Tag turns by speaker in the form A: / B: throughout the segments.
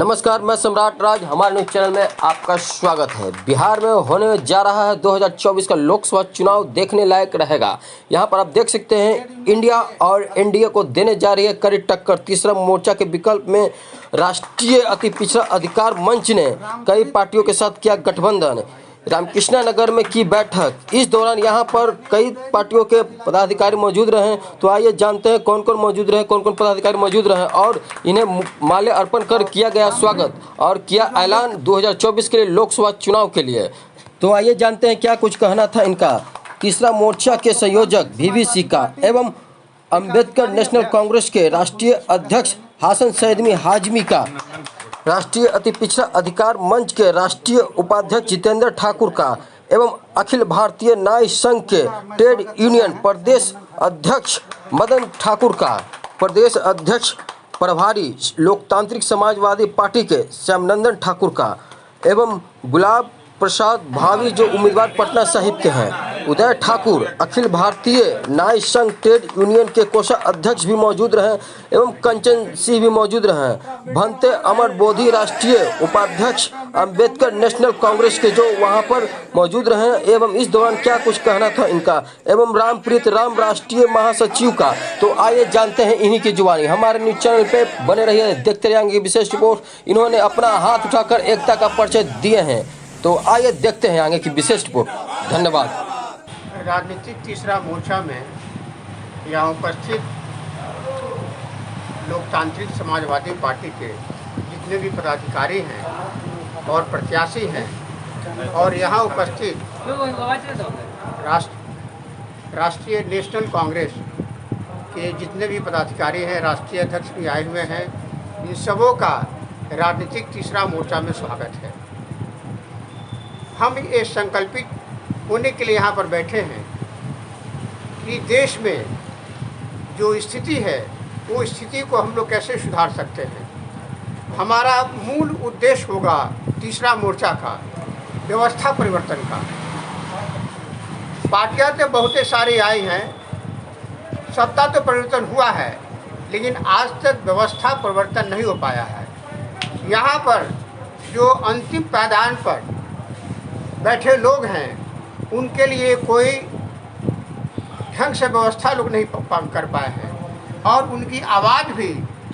A: नमस्कार, मैं सम्राट राज। हमारे न्यूज चैनल में आपका स्वागत है। बिहार में होने जा रहा है 2024 का लोकसभा चुनाव देखने लायक रहेगा। यहां पर आप देख सकते हैं इंडिया और एनडीए को देने जा रही है कड़ी टक्कर। तीसरा मोर्चा के विकल्प में राष्ट्रीय अति पिछड़ा अधिकार मंच ने कई पार्टियों के साथ किया गठबंधन। रामकृष्णा नगर में की बैठक। इस दौरान यहां पर कई पार्टियों के पदाधिकारी मौजूद रहे। तो आइए जानते हैं कौन कौन मौजूद रहे, कौन कौन पदाधिकारी मौजूद रहे और इन्हें माल्य अर्पण कर किया गया स्वागत और किया ऐलान 2024 के लिए लोकसभा चुनाव के लिए। तो आइए जानते हैं क्या कुछ कहना था इनका। तीसरा मोर्चा के संयोजक VVC का एवं अम्बेडकर नेशनल कांग्रेस के राष्ट्रीय अध्यक्ष हसन सैदमी हाजमी का, राष्ट्रीय अति पिछड़ा अधिकार मंच के राष्ट्रीय उपाध्यक्ष जितेंद्र ठाकुर का एवं अखिल भारतीय न्याय संघ के ट्रेड यूनियन प्रदेश अध्यक्ष मदन ठाकुर का, प्रदेश अध्यक्ष प्रभारी लोकतांत्रिक समाजवादी पार्टी के श्यामनंदन ठाकुर का एवं गुलाब प्रसाद भावी जो उम्मीदवार पटना साहिब के हैं, उदय ठाकुर अखिल भारतीय न्याय संघ ट्रेड यूनियन के कोषाध्यक्ष भी मौजूद रहे एवं कंचन सिंह भी मौजूद रहे। भंते अमर बोधि राष्ट्रीय उपाध्यक्ष अम्बेडकर नेशनल कांग्रेस के जो वहां पर मौजूद रहे एवं इस दौरान क्या कुछ कहना था इनका एवं रामप्रीत राम राष्ट्रीय महासचिव का। तो आइए जानते हैं इन्हीं की जुबानी। हमारे न्यूज चैनल पे बने रहिए, देखते रहेंगे विशेष रिपोर्ट। इन्होंने अपना हाथ उठाकर एकता का परिचय दिए हैं। तो आइए देखते हैं आगे की विशेष रिपोर्ट। धन्यवाद।
B: राजनीतिक तीसरा मोर्चा में यहाँ उपस्थित लोकतांत्रिक समाजवादी पार्टी के जितने भी पदाधिकारी हैं और प्रत्याशी हैं और यहाँ उपस्थित राष्ट्रीय नेशनल कांग्रेस के जितने भी पदाधिकारी हैं, राष्ट्रीय अध्यक्ष भी आए हुए हैं, इन सबों का राजनीतिक तीसरा मोर्चा में स्वागत है। हम ये संकल्पित होने के लिए यहाँ पर बैठे हैं कि देश में जो स्थिति है वो स्थिति को हम लोग कैसे सुधार सकते हैं। हमारा मूल उद्देश्य होगा तीसरा मोर्चा का व्यवस्था परिवर्तन का। पार्टियाँ तो बहुत सारी आई हैं, सत्ता तो परिवर्तन हुआ है, लेकिन आज तक व्यवस्था परिवर्तन नहीं हो पाया है। यहाँ पर जो अंतिम पायदान पर बैठे लोग हैं उनके लिए कोई ढंग से व्यवस्था लोग नहीं कर पाए हैं और उनकी आवाज़ भी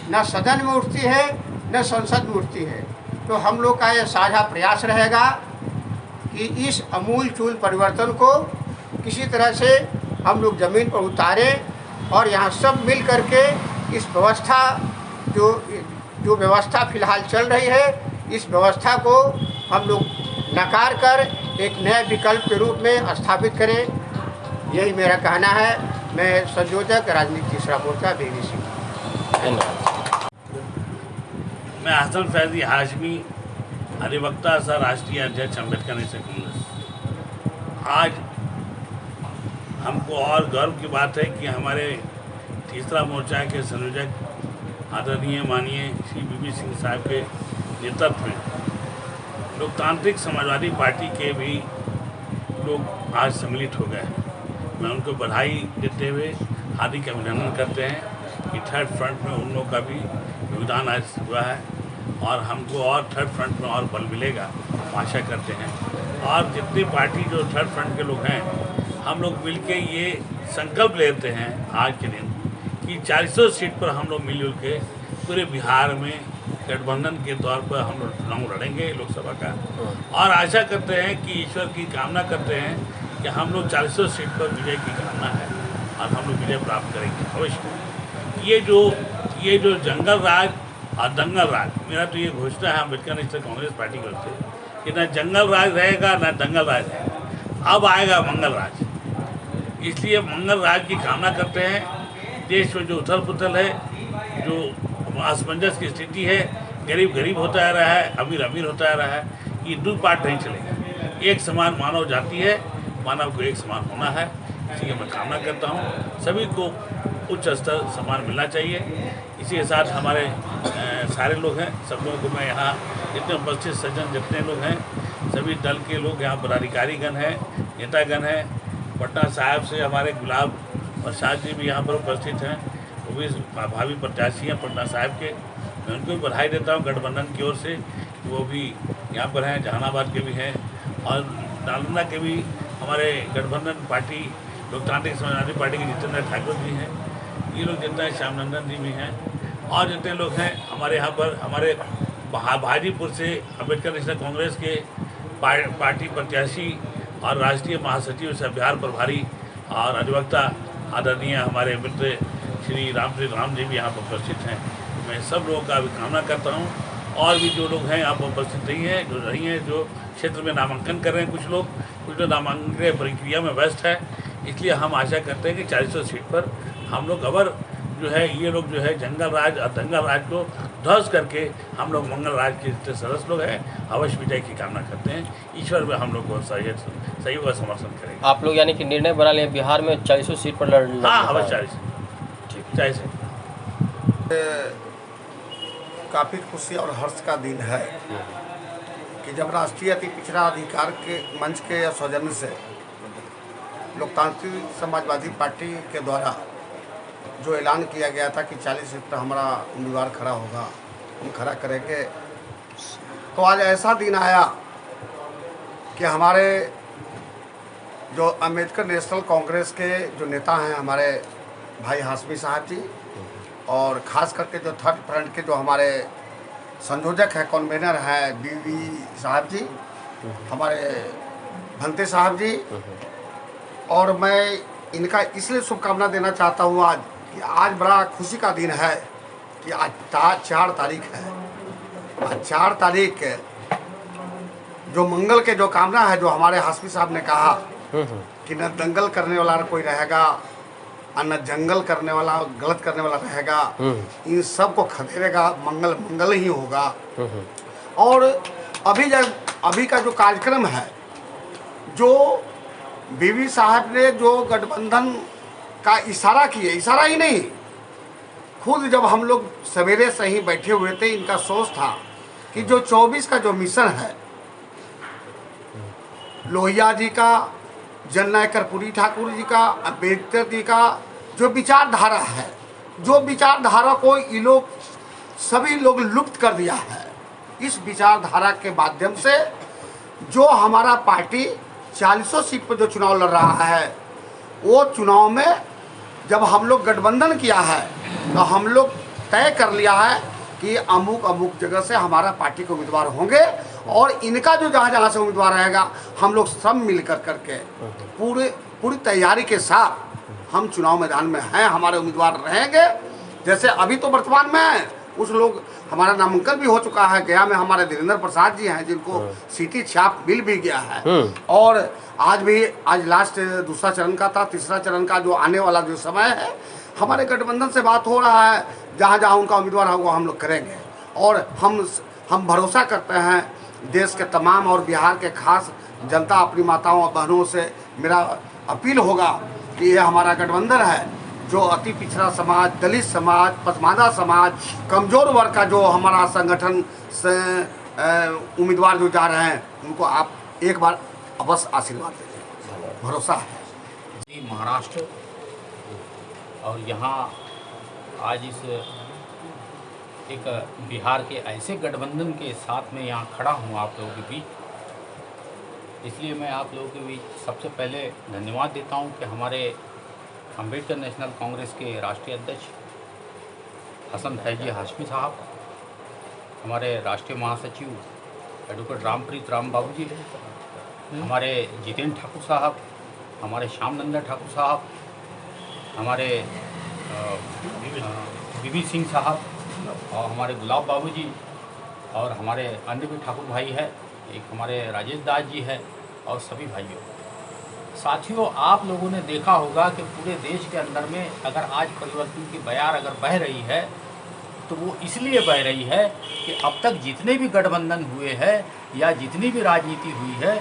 B: न सदन में उठती है न संसद में उठती है। तो हम लोग का यह साझा प्रयास रहेगा कि इस अमूलचूल परिवर्तन को किसी तरह से हम लोग ज़मीन पर उतारें और यहाँ सब मिल करके इस व्यवस्था जो व्यवस्था फिलहाल चल रही है, इस व्यवस्था को हम लोग नकार कर एक नए विकल्प के रूप में स्थापित करें। यही मेरा कहना है। मैं संयोजक राजनीतिक तीसरा मोर्चा VVC।
C: मैं हसन सैदी हाशमी, अधिवक्ता सह राष्ट्रीय अध्यक्ष अम्बेडकर नेशनल कांग्रेस। आज हमको और गर्व की बात है कि हमारे तीसरा मोर्चा के संयोजक आदरणीय माननीय श्री VV सिंह साहब के नेतृत्व में लोकतांत्रिक समाजवादी पार्टी के भी लोग आज सम्मिलित हो गए हैं। मैं उनको बधाई देते हुए हार्दिक अभिनंदन करते हैं कि थर्ड फ्रंट में उन लोगों का भी योगदान आज हुआ है और हमको और थर्ड फ्रंट में और बल मिलेगा, आशा करते हैं। और जितनी पार्टी जो थर्ड फ्रंट के लोग हैं, हम लोग मिलके ये संकल्प लेते हैं आज के दिन कि 400 सीट पर हम लोग मिलजुल के पूरे बिहार में गठबंधन के तौर पर हम लोग चुनाव लड़ेंगे लोकसभा का और आशा करते हैं कि ईश्वर की कामना करते हैं कि हम लोग 400 सीट पर विजय की कामना है और हम लोग विजय प्राप्त करेंगे अवश्य। ये जो जंगल राज और दंगल राज, मेरा तो ये घोषणा है अम्बेडकर नेशनल कांग्रेस पार्टी की ओर से कि न जंगल राज रहेगा न दंगल राज रहेगा, अब आएगा मंगल राज। इसलिए मंगल राज की कामना करते हैं। देश में जो उथल पुथल है, जो असमंजस की स्थिति है, गरीब गरीब होता आ रहा है, अमीर अमीर होता आ रहा है, ये दो पार्ट नहीं चलेगा। एक समान मानव जाति है, मानव को एक समान होना है। इसी की मैं कामना करता हूँ। सभी को उच्च स्तर समान मिलना चाहिए। इसी के साथ हमारे सारे लोग हैं, सब लोगों को मैं यहाँ जितने उपस्थित सज्जन जितने लोग हैं, सभी दल के लोग यहाँ पदाधिकारीगण हैं, नेतागण हैं। पटना साहिब से हमारे गुलाब प्रसाद जी भी यहाँ पर उपस्थित हैं, वो भी भावी प्रत्याशी हैं पटना साहिब के। मैं उनको भी बधाई देता हूँ गठबंधन की ओर से। वो भी यहाँ पर हैं, जहानाबाद के भी हैं और नालंदा के भी हमारे गठबंधन पार्टी लोकतांत्रिक समाजवादी पार्टी के जितेंद्र ठाकुर जी हैं। ये लोग जितना है श्याम नंदन जी भी हैं और जितने लोग हैं हमारे यहाँ पर, हमारे भाजीपुर से अम्बेडकर नेशनल कांग्रेस के पार्टी प्रत्याशी और राष्ट्रीय महासचिव सह बिहार प्रभारी और अधिवक्ता आदरणीय हमारे मित्र श्री राम जी भी यहाँ पर उपस्थित हैं। मैं सब लोगों का भी कामना करता हूँ और भी जो लोग हैं यहाँ पर उपस्थित रही हैं जो क्षेत्र में नामांकन कर रहे हैं, कुछ लोग नामांकन प्रक्रिया में व्यस्त है। इसलिए हम आशा करते हैं कि 400 सीट पर हम लोग अगर जो है ये लोग जो है जंगल राज और दंगल राज को ध्वस्त करके हम लोग मंगल राज के जितने सदस्य लोग हैं अवश्य विजय की कामना करते हैं। ईश्वर में हम लोग को सहयोग का समर्थन करेंगे।
A: आप लोग यानी कि निर्णय बना लें बिहार में 400 सीट पर लड़ना?
C: हाँ, अवश्य 40
D: काफ़ी खुशी और हर्ष का दिन है कि जब राष्ट्रीय अति पिछड़ा अधिकार के मंच के सौजन्य से लोकतांत्रिक समाजवादी पार्टी के द्वारा जो ऐलान किया गया था कि 40 सीट पर हमारा उम्मीदवार खड़ा होगा, हम खड़ा करेंगे, तो आज ऐसा दिन आया कि हमारे जो अम्बेडकर नेशनल कांग्रेस के जो नेता हैं हमारे भाई हाशमी साहब जी और ख़ास करके जो थर्ड फ्रंट के जो हमारे संयोजक हैं, कन्वेनर हैं बीवी साहब जी, हमारे भंते साहब जी, और मैं इनका इसलिए शुभकामना देना चाहता हूँ आज कि आज बड़ा खुशी का दिन है कि आज 4 तारीख है। आज 4 तारीख जो मंगल के जो कामना है, जो हमारे हाशमी साहब ने कहा कि न दंगल करने वाला कोई रहेगा और न जंगल करने वाला गलत करने वाला रहेगा, इन सब को खदेड़ेगा, मंगल ही होगा। और अभी का जो कार्यक्रम है, जो बीवी साहब ने जो गठबंधन का इशारा किए, इशारा ही नहीं, खुद जब हम लोग सवेरे से ही बैठे हुए थे, इनका सोच था कि जो 24 का जो मिशन है, लोहिया जी का, जननायक कर्पूरी ठाकुर जी का, अम्बेडकर जी का जो विचारधारा है, जो विचारधारा को ये लोग सभी लोग लुप्त कर दिया है। इस विचारधारा के माध्यम से जो हमारा पार्टी 400 सीट पर जो चुनाव लड़ रहा है, वो चुनाव में जब हम लोग गठबंधन किया है तो हम लोग तय कर लिया है कि अमुक जगह से हमारा पार्टी के उम्मीदवार होंगे और इनका जो जहाँ से उम्मीदवार रहेगा, हम लोग सब मिल करके पूरी तैयारी के साथ हम चुनाव मैदान में हैं, हमारे उम्मीदवार रहेंगे। जैसे अभी तो वर्तमान में कुछ लोग, हमारा नामांकन भी हो चुका है, गया में हमारे धीरेन्द्र प्रसाद जी हैं जिनको सीटी छाप मिल भी गया है, और आज लास्ट दूसरा चरण का था, तीसरा चरण का जो आने वाला जो समय है, हमारे गठबंधन से बात हो रहा है, जहाँ उनका उम्मीदवार होगा हम लोग करेंगे। और हम भरोसा करते हैं देश के तमाम और बिहार के खास जनता, अपनी माताओं और बहनों से मेरा अपील होगा कि ये हमारा गठबंधन है, जो अति पिछड़ा समाज, दलित समाज, पसमानदा समाज, कमज़ोर वर्ग का जो हमारा संगठन से उम्मीदवार जो जा रहे हैं, उनको आप एक बार अवश्य आशीर्वाद दें, भरोसा है।
E: महाराष्ट्र और यहाँ आज इस एक बिहार के ऐसे गठबंधन के साथ में यहाँ खड़ा हूँ आप लोगों के बीच, इसलिए मैं आप लोगों के बीच सबसे पहले धन्यवाद देता हूँ कि हमारे अम्बेडकर नेशनल कांग्रेस के राष्ट्रीय अध्यक्ष हसन फैजी हाशमी साहब, हमारे राष्ट्रीय महासचिव एडवोकेट रामप्रीत राम बाबू जी, हमारे जितेंद्र ठाकुर साहब, हमारे श्याम नंदन ठाकुर साहब, हमारे बीबी सिंह साहब और हमारे गुलाब बाबू जी, और हमारे अन्य भी ठाकुर भाई है, एक हमारे राजेश दास जी है, और सभी भाइयों। साथियों, आप लोगों ने देखा होगा कि पूरे देश के अंदर में अगर आज परिवर्तन की बयार अगर बह रही है तो वो इसलिए बह रही है कि अब तक जितने भी गठबंधन हुए हैं या जितनी भी राजनीति हुई है,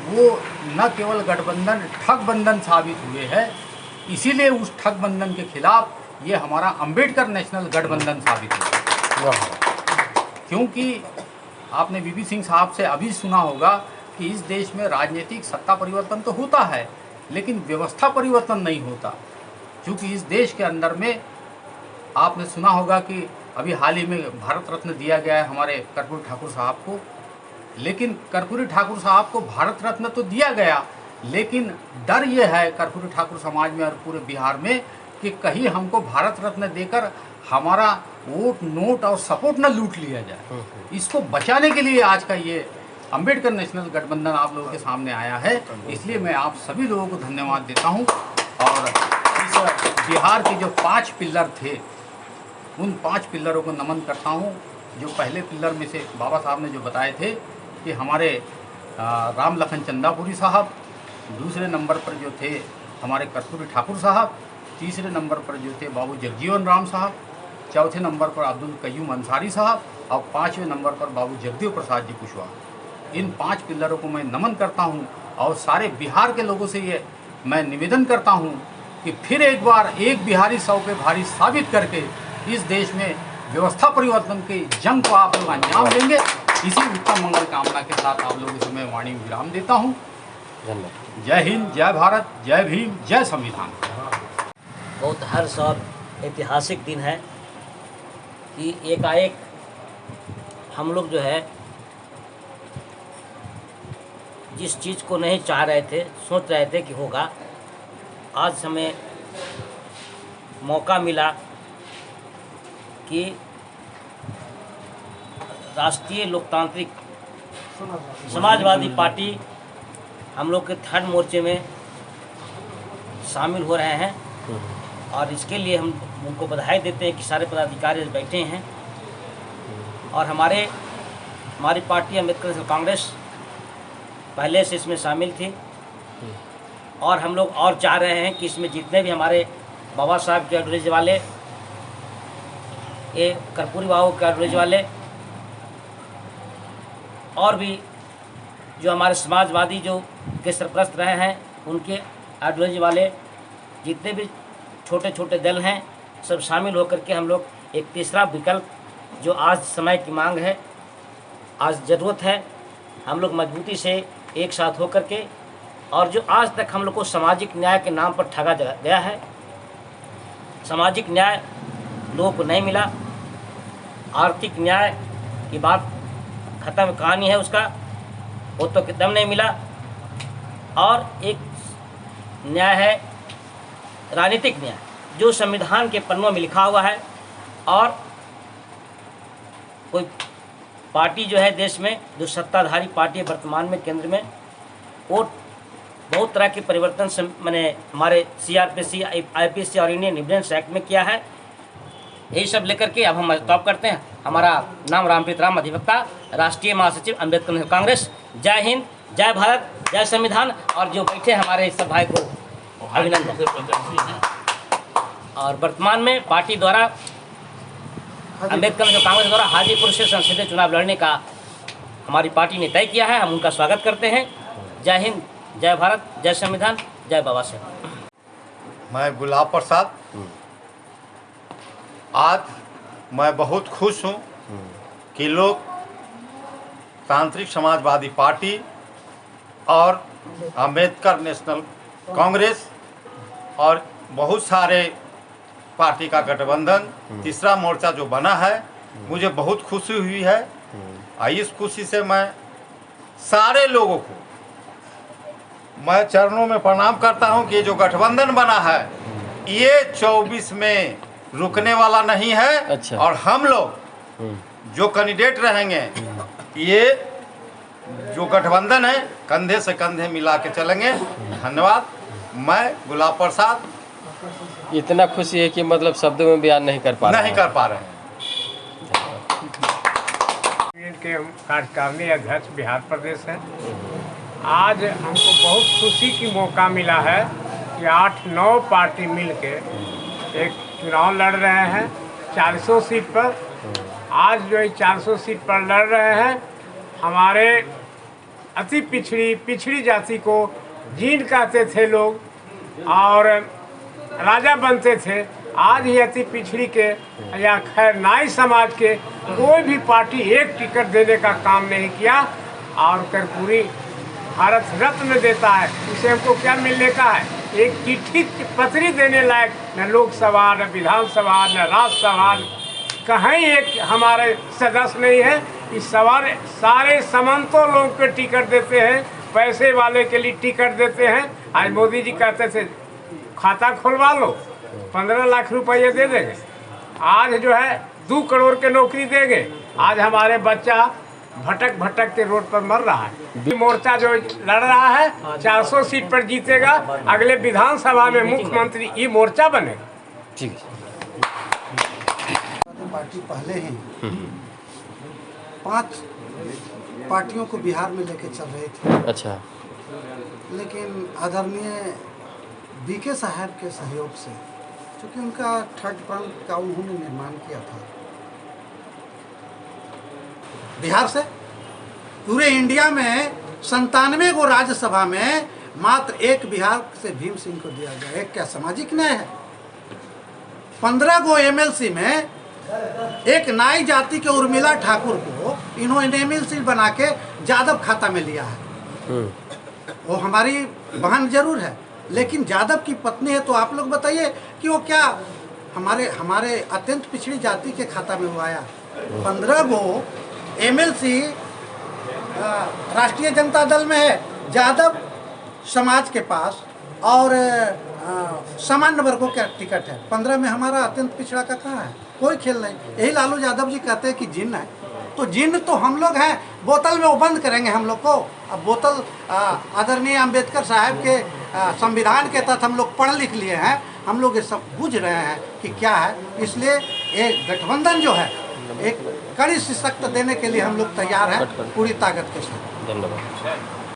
E: वो न केवल गठबंधन ठगबंधन साबित हुए हैं, इसीलिए उस ठगबंधन के खिलाफ ये हमारा अम्बेडकर नेशनल गठबंधन साबित हुआ। क्योंकि आपने बीबी सिंह साहब से अभी सुना होगा कि इस देश में राजनीतिक सत्ता परिवर्तन तो होता है, लेकिन व्यवस्था परिवर्तन नहीं होता। क्योंकि इस देश के अंदर में आपने सुना होगा कि अभी हाल ही में भारत रत्न दिया गया है हमारे कर्पूरी ठाकुर साहब को। लेकिन कर्पूरी ठाकुर साहब को भारत रत्न तो दिया गया, लेकिन डर ये है कर्पूरी ठाकुर समाज में और पूरे बिहार में कि कहीं हमको भारत रत्न देकर हमारा वोट नोट और सपोर्ट न लूट लिया जाए। इसको बचाने के लिए आज का ये अंबेडकर नेशनल गठबंधन आप लोगों के सामने आया है। इसलिए मैं आप सभी लोगों को धन्यवाद देता हूँ। और इस बिहार के जो 5 पिल्लर थे, उन 5 पिल्लरों को नमन करता हूँ। जो पहले पिल्लर में से बाबा साहब ने जो बताए थे कि हमारे राम लखन चंदापुरी साहब, दूसरे नंबर पर जो थे हमारे कर्पूरी ठाकुर साहब, तीसरे नंबर पर जो थे बाबू जगजीवन राम साहब, चौथे नंबर पर अब्दुल कयूम अंसारी साहब और 5वें नंबर पर बाबू जगदेव प्रसाद जी कुशवाहा। इन 5 पिल्लरों को मैं नमन करता हूं और सारे बिहार के लोगों से ये मैं निवेदन करता हूं कि फिर एक बार एक बिहारी 100 पे भारी साबित करके इस देश में व्यवस्था परिवर्तन के जंग को आप लोग अंजाम देंगे। इसी उत्तम मंगल कामना के साथ आप लोगों से मैं वाणी विराम देता हूँ।
A: धन्यवाद।
E: जय हिंद, जय भारत, जय भीम, जय संविधान।
F: बहुत हर्ष और ऐतिहासिक दिन है कि एकाएक हम लोग जो है जिस चीज़ को नहीं चाह रहे थे, सोच रहे थे कि होगा, आज हमें मौका मिला कि राष्ट्रीय लोकतांत्रिक समाजवादी पार्टी हम लोग के 3rd मोर्चे में शामिल हो रहे हैं। और इसके लिए हम उनको बधाई देते हैं कि सारे पदाधिकारी बैठे हैं। और हमारी पार्टी अम्बेडकर नेशनल कांग्रेस पहले से इसमें शामिल थी और हम लोग और चाह रहे हैं कि इसमें जितने भी हमारे बाबा साहब के आइडियोलॉजी वाले, ये कर्पूरी बाबू के आइडियोलॉजी वाले और भी जो हमारे समाजवादी जो के सरपरस्त रहे हैं उनके आइडियोलॉजी वाले जितने भी छोटे छोटे दल हैं सब शामिल होकर के हम लोग एक तीसरा विकल्प जो आज समय की मांग है, आज ज़रूरत है, हम लोग मजबूती से एक साथ होकर के, और जो आज तक हम लोग को सामाजिक न्याय के नाम पर ठगा गया है, सामाजिक न्याय लोगों को नहीं मिला, आर्थिक न्याय की बात ख़त्म कहानी है उसका, वो तो एकदम नहीं मिला। और एक न्याय है राजनीतिक न्याय जो संविधान के पन्नों में लिखा हुआ है। और कोई पार्टी जो है देश में जो सत्ताधारी पार्टी है वर्तमान में केंद्र में, वो बहुत तरह के परिवर्तन से मैंने हमारे CRPC, IPC और इंडियन एविडेंस एक्ट में किया है। यही सब लेकर के अब हम स्टॉप करते हैं। हमारा नाम रामप्रीत राम, अधिवक्ता, राष्ट्रीय महासचिव अम्बेडकर नेशनल कांग्रेस। जय हिंद, जय भारत, जय संविधान। और जो बैठे हमारे सब भाई को अभिनंदन। और वर्तमान में पार्टी द्वारा अम्बेडकर नेशनल कांग्रेस द्वारा हाजीपुर से संसदीय चुनाव लड़ने का हमारी पार्टी ने तय किया है। हम उनका स्वागत करते हैं। जय हिंद, जय भारत, जय संविधान, जय बाबा साहब।
D: मैं गुलाब प्रसाद। आज मैं बहुत खुश हूँ कि लोग तांत्रिक समाजवादी पार्टी और अम्बेडकर नेशनल कांग्रेस और बहुत सारे पार्टी का गठबंधन तीसरा मोर्चा जो बना है, मुझे बहुत खुशी हुई है। और इस खुशी से मैं सारे लोगों को मैं चरणों में प्रणाम करता हूं कि जो गठबंधन बना है ये 24 में रुकने वाला नहीं है।
A: अच्छा।
D: और हम लोग जो कैंडिडेट रहेंगे, ये जो गठबंधन है कंधे से कंधे मिला के चलेंगे। धन्यवाद। मैं गुलाब प्रसाद।
A: इतना खुशी है कि मतलब शब्दों में बयान नहीं कर पा रहे
D: नहीं कर पा रहे हैं।
G: के कार्यकारिणी अध्यक्ष बिहार प्रदेश है। आज हमको बहुत खुशी की मौका मिला है कि 8-9 पार्टी मिलके एक चुनाव लड़ रहे हैं 400 सीट पर। आज जो ये 400 सीट पर लड़ रहे हैं, हमारे अति पिछड़ी जाति को जीन कहते थे लोग और राजा बनते थे। आज ही अति पिछड़ी के या खैर नाई समाज के कोई भी पार्टी एक टिकट देने का काम नहीं किया और कर्पूरी भारत रत्न देता है। उसे हमको क्या मिलने का है? एक चिट्ठी पत्री देने लायक न लोकसभा, न विधानसभा, न राज्यसभा, कहीं एक हमारे सदस्य नहीं है। इस सारे समंतो लोगों को टिकट देते हैं, पैसे वाले के लिए टिकट देते हैं। आज मोदी जी कहते थे खाता खुलवा लो, 15 लाख रुपये दे देंगे। आज जो है 2 करोड़ के नौकरी देंगे। आज हमारे बच्चा भटक भटक के रोड पर मर रहा है। मोर्चा जो लड़ रहा है 400 सीट पर जीतेगा। अगले विधानसभा में मुख्यमंत्री ये मोर्चा बनेगा।
A: ठीक है।
H: पार्टी पहले ही 5 पार्टियों को बिहार में लेके चल रही थी,
A: अच्छा,
H: लेकिन आदरणीय बीके साहब के सहयोग से, क्योंकि उनका थर्ड फ्रंट का उन्होंने निर्माण किया था, बिहार से पूरे इंडिया में 97 को राज्यसभा में मात्र एक बिहार से भीम सिंह को दिया गया। एक क्या सामाजिक न्याय है? 15 को एमएलसी में एक नाई जाति के उर्मिला ठाकुर को इन्होंने एमएलसी बना के यादव खाता में लिया है। वो हमारी बहन जरूर है, लेकिन यादव की पत्नी है। तो आप लोग बताइए कि वो क्या हमारे अत्यंत पिछड़ी जाति के खाता में हुआ आया? 15 को एमएलसी राष्ट्रीय जनता दल में है, यादव समाज के पास, और सामान्य वर्गों का टिकट है। 15 में हमारा अत्यंत पिछड़ा का कहाँ है? कोई खेल नहीं। यही लालू यादव जी कहते हैं कि जिन्न है, तो जिन्न तो हम लोग हैं। बोतल में वो बंद करेंगे हम लोग को। अब बोतल आदरणीय अंबेडकर साहब के संविधान के तहत हम लोग पढ़ लिख लिए हैं, हम लोग ये सब बुझ रहे हैं कि क्या है। इसलिए ये गठबंधन जो है एक कड़ी सी सख्त देने के लिए हम लोग तैयार हैं पूरी ताकत के साथ।
A: धन्यवाद।